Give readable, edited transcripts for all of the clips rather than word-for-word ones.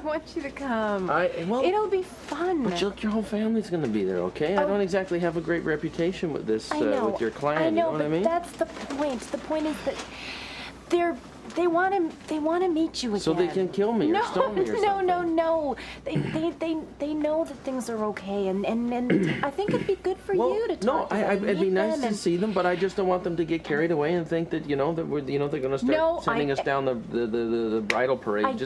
want you to come. Well, it'll be fun. But look, your whole family's going to be there, okay? I don't exactly have a great reputation with this, with your client. I know, you know what I mean? That's the point. The point is that they want to meet you again. So they can kill me or stone me or something. No. They know that things are okay, and I think it'd be good for you to talk to them. It'd be nice to see them, but I just don't want them to get carried away and think that that we're they're going to start sending us down the bridal parade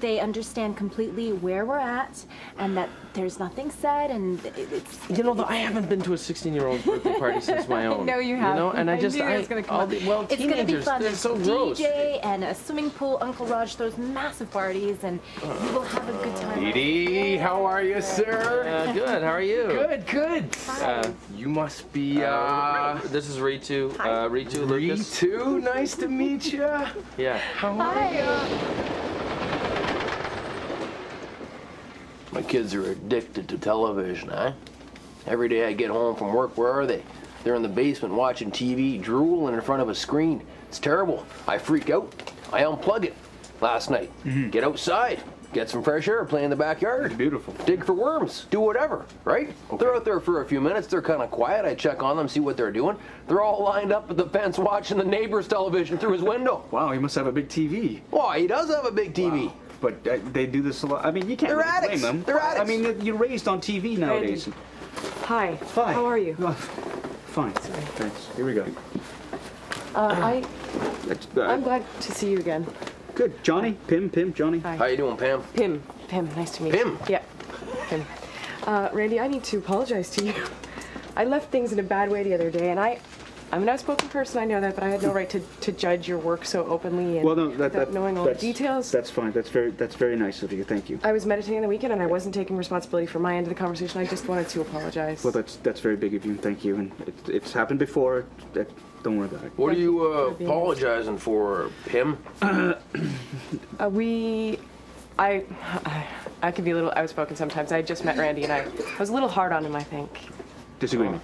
They understand completely where we're at, and that there's nothing said, and it's. I haven't been to a 16-year-old's birthday party since my own. No, you haven't. And I knew it was gonna come up. Teenagers, it's gonna be fun. they're so DJ gross. and a swimming pool. Uncle Raj throws massive parties, and we will have a good time. Edie, how are you, sir? Good. How are you? Good. You must be. This is Ritu. Ritu, Lucas. Ritu, nice to meet you. Yeah. How are you? My kids are addicted to television, eh? Every day I get home from work, where are they? They're in the basement watching TV, drooling in front of a screen. It's terrible. I freak out. I unplug it last night. Get outside, get some fresh air, play in the backyard. Beautiful. Dig for worms, do whatever, right? Okay. They're out there for a few minutes, they're kind of quiet. I check on them, see what they're doing. They're all lined up at the fence watching the neighbor's television through his window. Wow, he must have a big TV. Well, he does have a big TV. Wow. But they do this a lot. I mean, you can't They're really addicts. blame them. They're addicts. I mean, you're raised on TV nowadays. Hi. Hi. How are you? Fine. Thanks. Here we go. I'm glad to see you again. Good. Johnny, Pim, Johnny. Hi. How you doing, Pam? Pim, nice to meet you. Pim? Yeah, Pim. Randy, I need to apologize to you. I left things in a bad way the other day, and I'm an outspoken person, I know that, but I had no right to judge your work so openly and without knowing all the details. That's fine. That's very nice of you. Thank you. I was meditating on the weekend, and I wasn't taking responsibility for my end of the conversation. I just wanted to apologize. Well, that's very big of you. Thank you. And it's happened before. Don't worry about it. What are you apologizing for, Pim? I could be a little outspoken sometimes. I just met Randy, and I was a little hard on him, I think. Disagreement.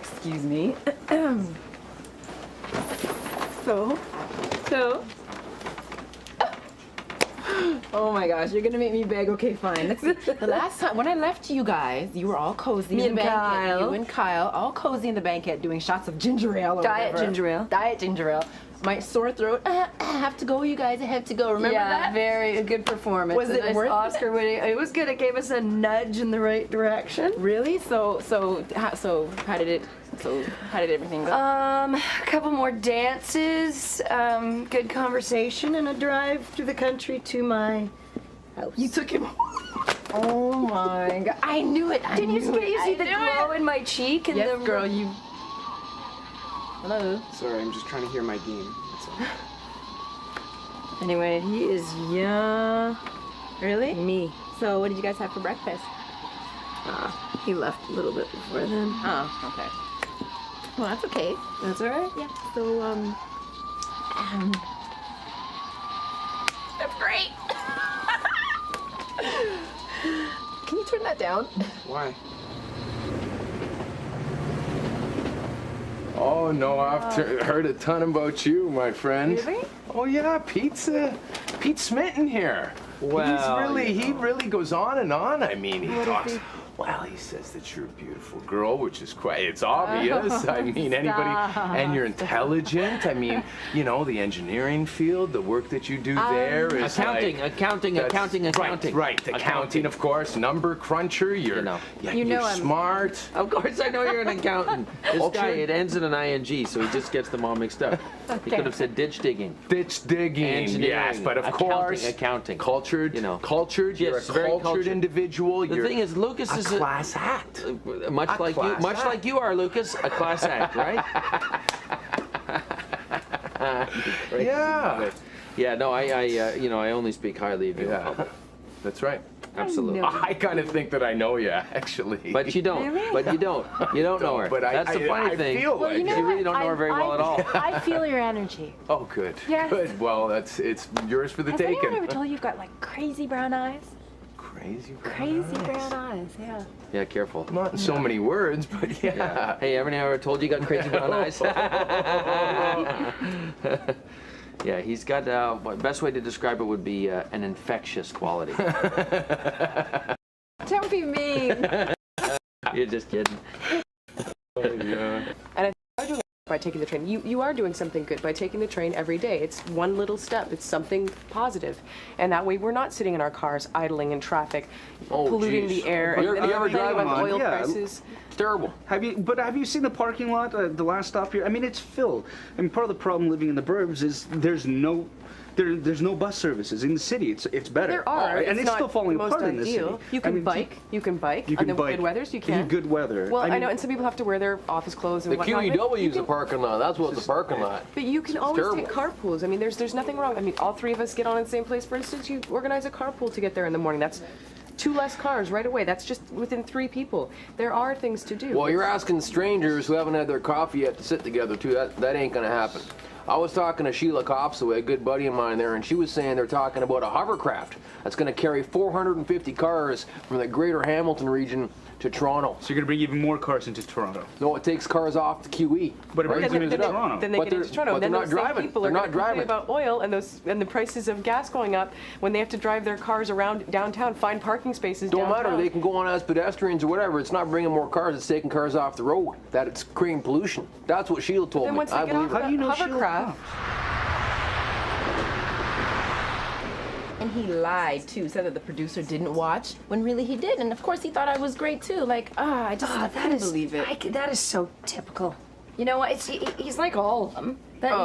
Excuse me. So. Oh my gosh, you're gonna make me beg. Okay, fine. The last time when I left you guys, you were all cozy in the banquet. You and Kyle, all cozy in the banquet, doing shots of ginger ale. Diet ginger ale. My sore throat. I have to go, you guys. I have to go. Remember that? Very good performance. Was it worth Oscar winning? It was good. It gave us a nudge in the right direction. Really? So how did everything go? A couple more dances, good conversation, and a drive through the country to my house. You took him. Oh my God! I knew it. Didn't you see the glow in my cheek? And Yes, girl. You. Hello. Sorry, I'm just trying to hear my game. That's all. Anyway, he is young. Really? Me. So what did you guys have for breakfast? He left a little bit before then. Oh, okay. Well, that's okay. That's all right. Yeah. So that's great. Can you turn that down? Why? Oh no, I've heard a ton about you, my friend. Really? Oh yeah, Pete Smitten here. Well, he really goes on and on. I mean, he talks. Well, he says that you're a beautiful girl, which is quite, it's obvious. I mean, anybody, and you're intelligent. I mean, the engineering field, the work that you do there is accounting. Right, accounting, of course, number cruncher. You're smart. Of course, I know you're an accountant. This guy, it ends in an ing, so he just gets them all mixed up. He could have said ditch digging. Ditch digging, yes, but of course, accounting. Cultured, cultured. Yes, you're a cultured individual. The thing is, Lucas is a class act. Much like you are, Lucas, a class act, right? Yeah. Yeah. No, I only speak highly of you. Yeah. That's right. Absolutely. I kind of think that I know you, actually. But you don't. Really? But you don't. You don't know her. But That's the funny thing. Feel Well, like you know it. You really what? don't know her very well at all. I feel your energy. Oh, good. Yes. Good. Well, it's yours for the Has taking. anyone ever told you you've got like crazy brown eyes? Crazy brown eyes, yeah. Yeah, careful. Not in so many words, but yeah. Hey, ever told you got crazy brown eyes? Yeah, he's got, best way to describe it would be an infectious quality. Don't be mean. You're just kidding. And I think by taking the train, you are doing something good by taking the train every day. It's one little step. It's something positive, and that way we're not sitting in our cars idling in traffic, polluting the air. You ever drive about oil prices? It's terrible. Have you seen the parking lot, the last stop here? I mean, it's filled. I mean, part of the problem living in the burbs is there's no bus services in the city. It's better. There are, and it's still falling apart in the city. You can bike. You can bike. On the good weathers, you can. In good weather. Well, I know, and some people have to wear their office clothes and whatnot. The QEW is a parking lot. That's what's a parking lot. But you can always take carpools. I mean, there's nothing wrong. I mean, all three of us get on in the same place. For instance, you organize a carpool to get there in the morning. That's 2 less cars right away. That's just within 3 people. There are things to do. Well, you're asking strangers who haven't had their coffee yet to sit together too. That ain't gonna happen. I was talking to Sheila Kopsaway, a good buddy of mine there, and she was saying they're talking about a hovercraft that's going to carry 450 cars from the greater Hamilton region to Toronto. So you're going to bring even more cars into Toronto? No, it takes cars off the QE. But it brings them into Toronto. Then they get into Toronto. But they're not driving. People are going to complain about oil and the prices of gas going up when they have to drive their cars around downtown, find parking spaces Don't downtown. matter. They can go on as pedestrians or whatever. It's not bringing more cars. It's taking cars off the road. That it's creating pollution. That's what Sheila told me. I believe it. How do you know hovercraft? And he lied too, said that the producer didn't watch when really he did, and of course he thought I was great too. Like, I couldn't believe it. That is so typical. You know what? He's like all of them.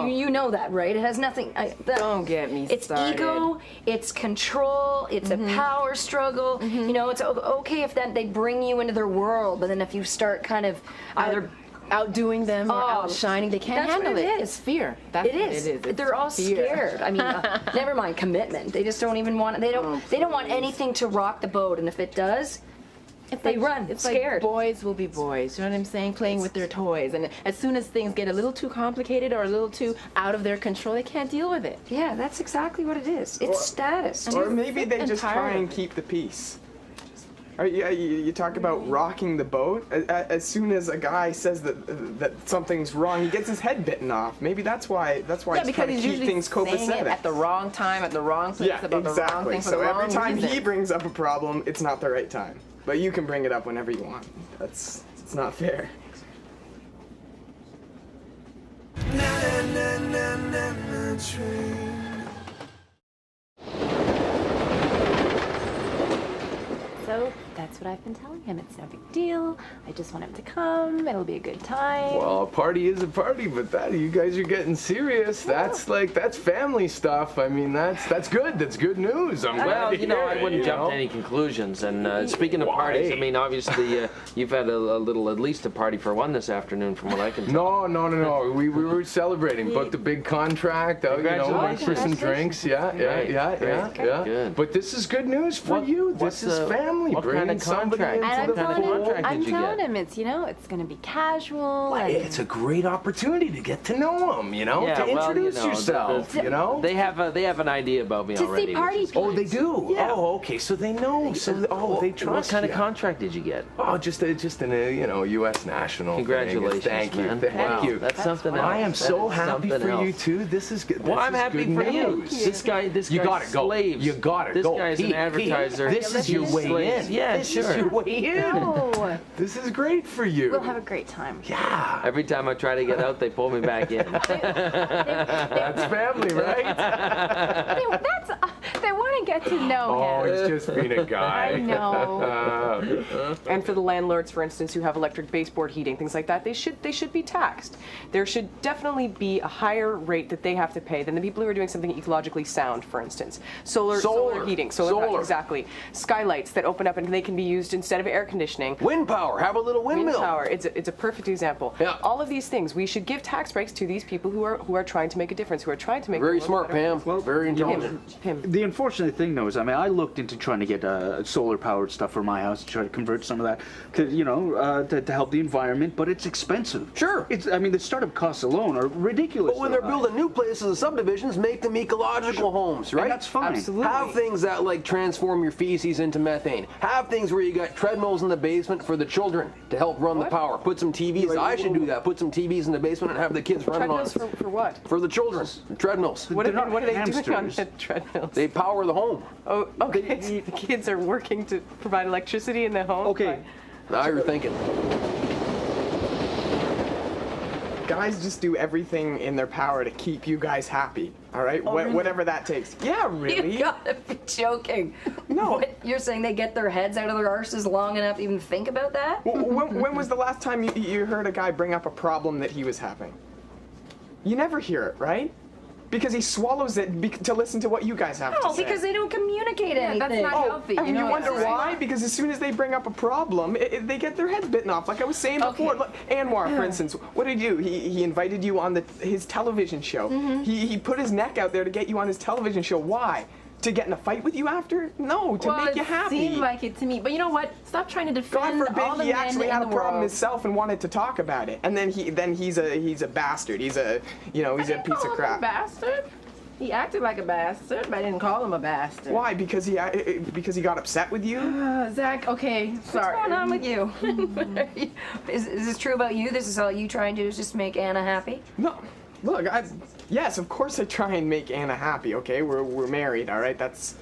You know that, right? It has nothing. Don't get me started. It's ego. It's control. It's a power struggle. You know, it's okay if they bring you into their world, but then if you start kind of either outdoing them or outshining, they can't handle it. It's fear. That's it is. They're all scared. I mean, never mind commitment. They just don't even want. They don't want anything to rock the boat, and if it does, they run. It's scared. Like boys will be boys. You know what I'm saying? Playing with their toys, and as soon as things get a little too complicated or a little too out of their control, they can't deal with it. Yeah, that's exactly what it is. It's status. Or maybe they just try and keep the peace. You talk about rocking the boat. As soon as a guy says that something's wrong, he gets his head bitten off. Maybe that's why he's trying to keep things copacetic. At the wrong time, at the wrong place, about the wrong thing for the wrong reason. So every time he brings up a problem, it's not the right time. But you can bring it up whenever you want. It's not fair. So that's what I've been telling him. It's no big deal. I just want him to come. It'll be a good time. Well, a party is a party, but you guys are getting serious. That's family stuff. I mean, that's good. That's good news. I'm glad to hear I wouldn't jump to any conclusions. And speaking of parties, I mean, obviously, you've had at least a party for one this afternoon, from what I can tell. No. We were celebrating. Booked a big contract. Went for some drinks. Yeah. Good. But this is good news for you. This is family. What kind of contract? I'm telling him it's going to be casual. It's a great opportunity to get to know him, to introduce yourself, They have an idea about me already. To see party people. Oh, they do? Yeah. Oh, okay, so they know. They trust What kind of contract did you get? Oh, just in a, U.S. national Congratulations, Thank you. man. Thank you. That's something else. I am so happy for you, too. This is good. Well, I'm happy for you. This guy you gotta go. Slaves. You gotta this go. This guy's an advertiser. This is your way in. Yeah, this is your way in. No. This is great for you. We'll have a great time. Yeah. Every time I try to get out, they pull me back in. That's family, right? They want to get to know him. him. He's just being a guy. I know. And for the landlords, for instance, who have electric baseboard heating, things like that, they should be taxed. There should definitely be a higher rate that they have to pay than the people who are doing something ecologically sound, for instance. Solar heating. Solar. Exactly. Skylights that open up and they can be used instead of air conditioning. Wind power. Have a little windmill. Wind power. It's a perfect example. Yeah. All of these things, we should give tax breaks to these people who are trying to make a difference, who are trying to make very smart, Pam. Well, very intelligent. Him. The unfortunate thing, though, is I looked into trying to get solar-powered stuff for my house to try to convert some of that to, to help the environment, but it's expensive. Sure. The startup costs alone are ridiculous. But when they're building new places and subdivisions, make them ecological homes, right? And that's fine. Absolutely. Have things that like transform your feces into methane. Have things where you got treadmills in the basement for the children to help run the power. Put some TVs. I should do that. Put some TVs in the basement and have the kids run on Treadmills for what? For the children. Treadmills. What are they hamsters. doing on the treadmills? They power the home. Oh, okay. The kids are working to provide electricity in the home? Okay. Now you're thinking. Guys just do everything in their power to keep you guys happy, all right? Really? Whatever that takes. Yeah, really. You gotta be joking. No. What, you're saying they get their heads out of their arses long enough to even think about that? When was the last time you heard a guy bring up a problem that he was having? You never hear it, right? Because he swallows it to listen to what you guys have to say. No, because they don't communicate anything. That's not healthy. And you wonder why? Because as soon as they bring up a problem, they get their heads bitten off. Like I was saying before. Look, Anwar, for instance, what did he do? He invited you on his television show. He put his neck out there to get you on his television show. Why? To get in a fight with you after? No, to make you happy. It seemed like it to me. But you know what? Stop trying to defend God all forbid the he men actually in had the a problem world. himself and wanted to talk about it. And then he's a bastard. He's a he's a piece of Call him crap. a bastard? He acted like a bastard, but I didn't call him a bastard. Why? Because he got upset with you? Zach, okay, sorry. What's going on with you? Is this true about you? This is all you try and do is just make Anna happy? No. Look, yes, of course I try and make Anna happy, okay? We're married, all right? That's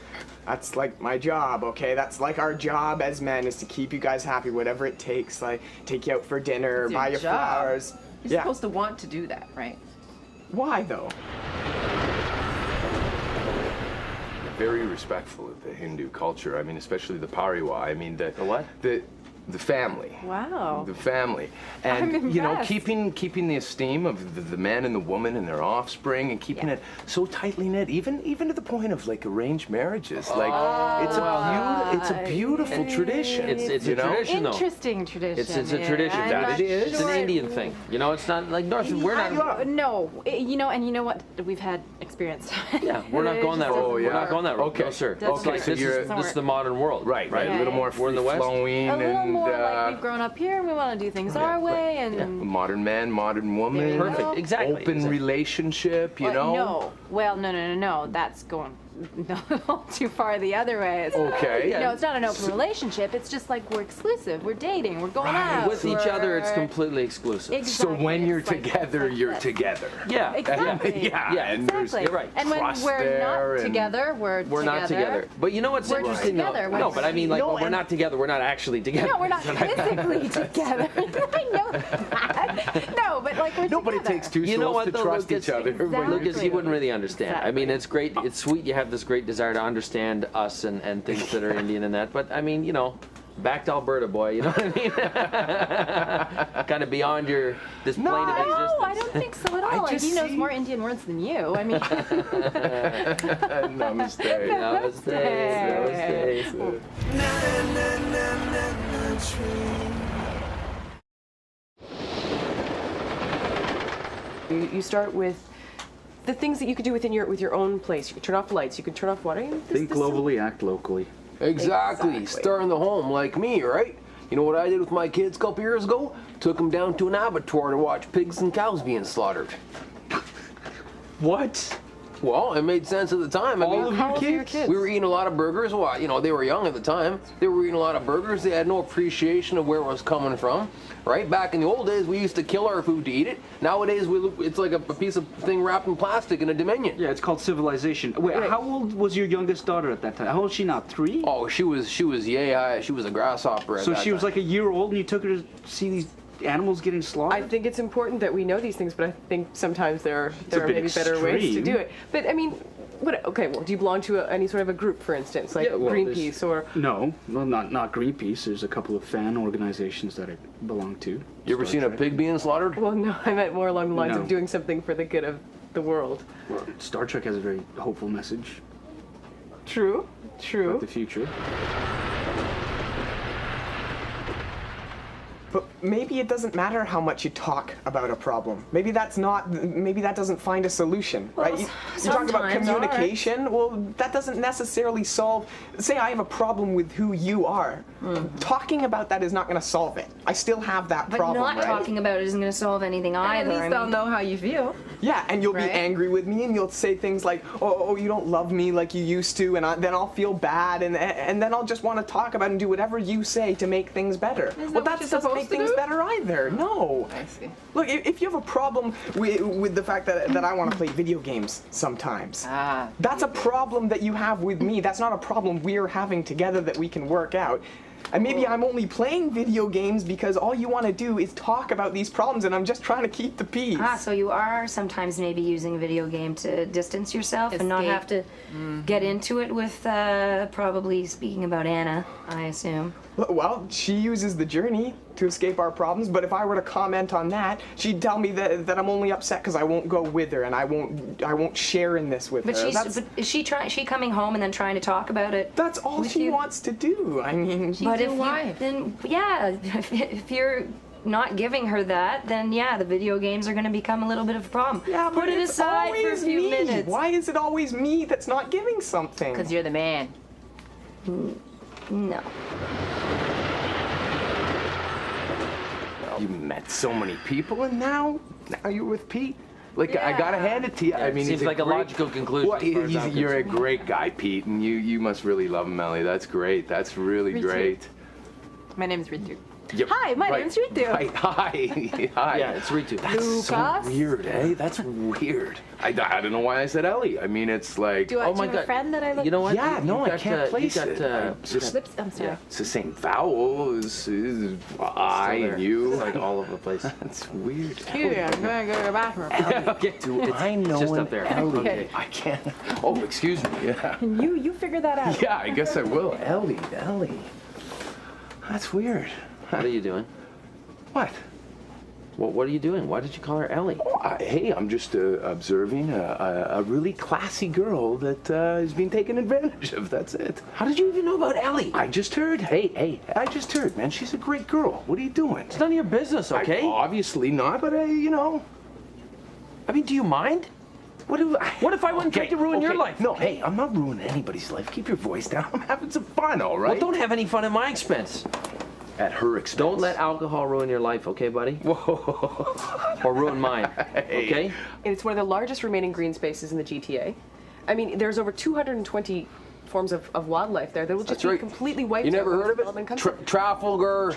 like my job, okay? That's like our job as men is to keep you guys happy, whatever it takes. Like take you out for dinner, It's your buy you job. flowers. You're supposed to want to do that, right? Why though? Very respectful of the Hindu culture. I mean, especially the Pariwa. I mean, the what? The family. Wow. The family. I'm And, impressed. keeping the esteem of the man and the woman and their offspring and keeping it so tightly knit, even to the point of like arranged marriages. Like, it's a beautiful tradition. It's a tradition, though. Interesting tradition. It's a tradition. I'm That not it is. It's sure an Indian thing. You know, it's not like North. We're not. No, you know what? We've had experience. Yeah, we're not going that road. Oh, yeah. We're not going that road. Okay. No, sir. That's It's like okay. this is the modern world. Right. Right. A little more We're in the West. free-flowing A little and more like we've grown up here and we want to do things our way and modern man, modern woman. There you go. Perfect. Exactly. Open relationship, you know? No. Well, no. That's going too far the other way. It's Okay. No, it's not an open relationship. It's just like we're exclusive. We're dating. We're going out. With each other, it's completely exclusive. Exactly. So when you're It's like together, this. you're together. Yeah. Exactly. Yeah. And there's Exactly. You're right. And when trust we're there not and- together, we're not together. But you know what's We're interesting together though? when No, but I mean, like, when we're not together, we're not actually together. No, we're not physically together. I know that. No, but like we're No, but it together. takes two You know souls what, to though, trust Lucas? each other. Exactly. Lucas, you wouldn't really understand. I mean, Exactly. it's great. It's sweet. You have this great desire to understand us and things that are Indian and that. But I mean, you know, back to Alberta, boy. You know what I mean? Kind of beyond this plane of existence. No, I don't think so at all. Like, just he knows see- more Indian words than you. I mean, Namaste. Namaste. You start with the things that you could do with your own place. You could turn off the lights. You could turn off water. Think globally, act locally. Exactly. Star in the home like me, right? You know what I did with my kids a couple years ago? Took them down to an abattoir to watch pigs and cows being slaughtered. What? Well, it made sense at the time. All of your kids? We were eating a lot of burgers. Well, you know, they were young at the time. They were eating a lot of burgers. They had no appreciation of where it was coming from, right? Back in the old days, we used to kill our food to eat it. Nowadays, it's like a piece of thing wrapped in plastic in a Dominion. Yeah, it's called civilization. Wait, how old was your youngest daughter at that time? How old is she now? 3? Oh, she was yay. She was a grasshopper at So that she was time. like a year old and you took her to see these animals getting I slaughtered? think it's important that we know these things, but I think sometimes there are a bit maybe better ways to extreme. do it. But I mean, okay, well, do you belong to any sort of a group, for instance, like Yeah, well, Greenpeace or? No, well, not Greenpeace. There's a couple of fan organizations that I belong to. You ever seen a pig being slaughtered? Well, no, I meant more along the lines No. of doing something for the good of the world. Well, Star Trek has a very hopeful message True. about the future. But maybe it doesn't matter how much you talk about a problem. Maybe that doesn't find a solution, right? You talk about communication, well, that doesn't necessarily solve, say I have a problem with who you are. Talking about that is not going to solve it. I still have that problem, But not talking about it isn't going to solve anything either. At least I'll know how you feel. Yeah, and you'll be angry with me, and you'll say things like, oh, you don't love me like you used to, and then I'll feel bad, and then I'll just want to talk about it and do whatever you say to make things better. Well, that doesn't make things better either. No. I see. Look, if you have a problem with the fact that I want to play video games sometimes, that's a problem that you have with me. That's not a problem we're having together that we can work out. And maybe I'm only playing video games because all you want to do is talk about these problems, and I'm just trying to keep the peace. So you are sometimes maybe using a video game to distance yourself and not have to get into it with probably speaking about Anna, I assume. Well, she uses the journey to escape our problems, but if I were to comment on that, she'd tell me that I'm only upset because I won't go with her and I won't share in this with her. But is she coming home and then trying to talk about it? That's all she wants to do. I mean, but if you're not giving her that, then yeah, the video games are going to become a little bit of a problem. Yeah, put it aside for a few minutes. Why is it always me that's not giving something? Because you're the man. No. You met so many people, and now you're with Pete. Like, I gotta hand it to you. Yeah, I mean, seems like a logical conclusion. Well, you're a great guy, Pete, and you must really love him, Ellie. That's great. That's really Ritu. great. My name's Ritu. Yep. Hi, my name's Ritu. Hi. Yeah, it's Ritu. That's so weird, eh? That's weird. I don't know why I said Ellie. I mean, it's like... Oh my God. A friend that I look... You know what? Yeah, no, I can't place it. I'm sorry. It's the same vowel as I and you. It's like all over the place. That's weird. Here, I'm going to go to the bathroom. Okay. Do I know just up there. Ellie? Okay. I can't... Oh, excuse me. Yeah. Can you figure that out? Yeah, I guess I will. Ellie. That's weird. What are you doing? What? Well, what are you doing? Why did you call her Ellie? Hey, I'm just observing a really classy girl that is being taken advantage of. That's it. How did you even know about Ellie? I just heard. Hey, I just heard, man. She's a great girl. What are you doing? It's none of your business, okay? Obviously not, but you know. I mean, do you mind? What if I wouldn't try to ruin your life? No, hey, I'm not ruining anybody's life. Keep your voice down. I'm having some fun, all right? Well, don't have any fun at my expense. At her expense. Don't let alcohol ruin your life, okay, buddy? Whoa. Or ruin mine, okay? It's one of the largest remaining green spaces in the GTA. I mean, there's over 220 forms of wildlife there that will just be completely wiped out. You never heard of it? Trafalgar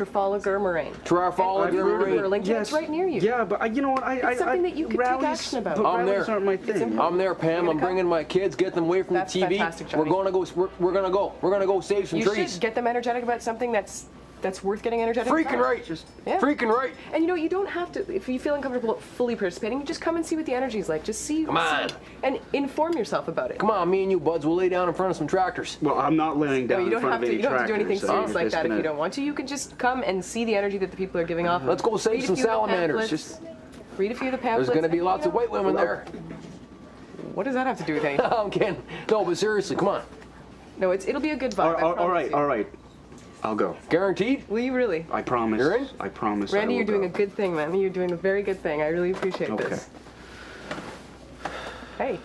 Moraine. Trafalgar Moraine. Yes. It's right near you. Yeah, but you know what? It's something that you could take action about. I'm there. Aren't my thing. I'm there, Pam. I'm bringing my kids. Get them away from the TV. Fantastic, Johnny. We're gonna go save some trees. You should get them energetic about something that's worth getting energetic Freaking about. right. Freaking right. And you know, you don't have to, if you feel uncomfortable fully participating, just come and see what the energy is like. Just see. Come on. And inform yourself about it. Come on, me and you, buds, we'll lay down in front of some tractors. Well, I'm not laying down in front of any tractors. You don't have to do anything serious so like that if you don't want to. You can just come and see the energy that the people are giving off. Let's go save some salamanders. Just read a few of the pamphlets. There's going to be lots of white women there. What does that have to do with anything? I'm kidding. No, but seriously, come on. No, it'll be a good vibe. All right. I'll go. Guaranteed? Will you really? I promise. You're in? I promise. Randy, you're doing a good thing, man. You're doing a very good thing. I really appreciate this. Hey.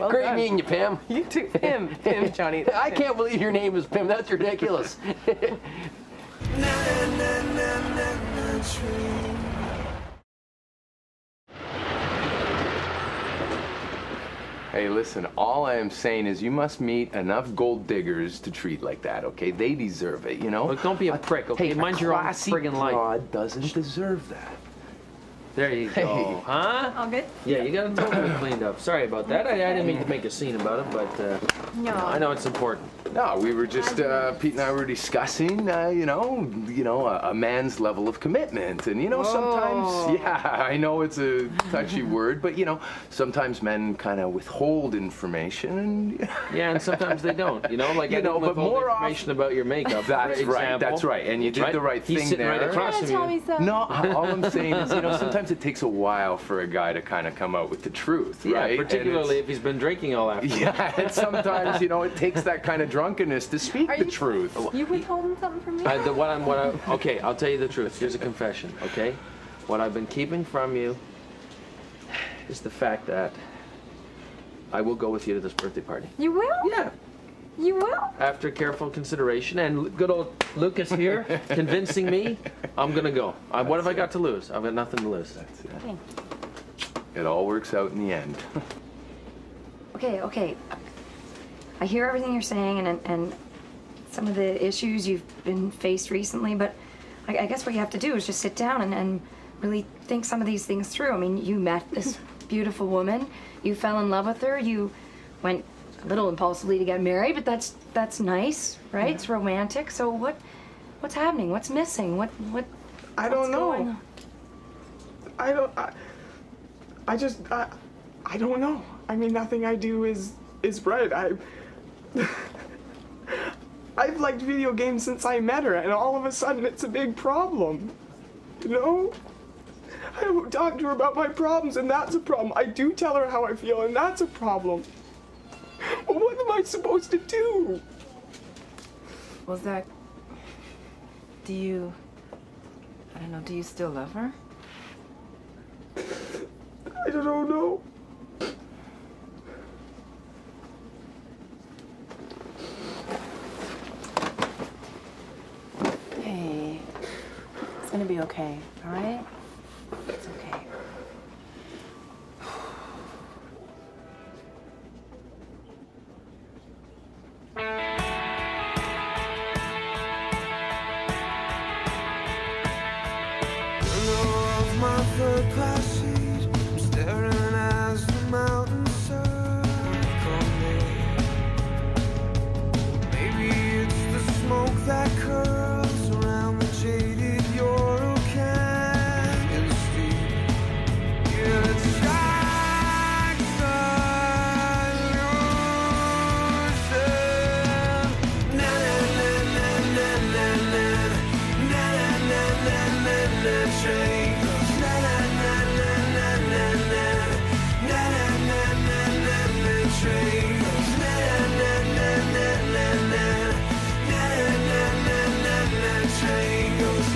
Well Great done. meeting you, Pam. You too. Pim, Johnny. I can't believe your name is Pim. That's ridiculous. Hey, listen, all I am saying is you must meet enough gold diggers to treat like that, okay? They deserve it, you know? Look, don't be a prick, okay? Hey, Mind your own friggin' life. God doesn't deserve that. There you go. Huh? All good? Yeah, you got it totally cleaned up. Sorry about that. I didn't mean to make a scene about it, but No. I know it's important. No, we were just, Pete and I were discussing, a man's level of commitment. And, sometimes, yeah, I know it's a touchy word, but, sometimes men kind of withhold information. And, yeah, and sometimes they don't, like I didn't but more information about your makeup, That's for right, example. that's right. And you did the right thing He's sitting there. right across from you. No, all I'm saying is, sometimes sometimes it takes a while for a guy to kind of come out with the truth, Yeah, right? particularly if he's been drinking all afternoon. Yeah, and sometimes, you know, it takes that kind of drunkenness to speak the truth. You withholding something from me? Okay, I'll tell you the truth. Here's a confession, okay? What I've been keeping from you is the fact that I will go with you to this birthday party. You will? Yeah. You will? After careful consideration and good old Lucas here convincing me, I'm gonna go. What have I got to lose? I've got nothing to lose. That's it. Okay. It all works out in the end. Okay. I hear everything you're saying and some of the issues you've been faced recently, but I guess what you have to do is just sit down and really think some of these things through. I mean, you met this beautiful woman, you fell in love with her, you went a little impulsively to get married, but that's nice, right? Yeah. It's romantic. So what's happening? What's missing? I don't know. I don't know. I mean, nothing I do is right. I've liked video games since I met her, and all of a sudden it's a big problem. You know? I don't talk to her about my problems, and that's a problem. I do tell her how I feel, and that's a problem. Well, what am I supposed to do? Well, Zach, do you still love her? I don't know. Hey, it's gonna be okay, all right? It's okay. Train goes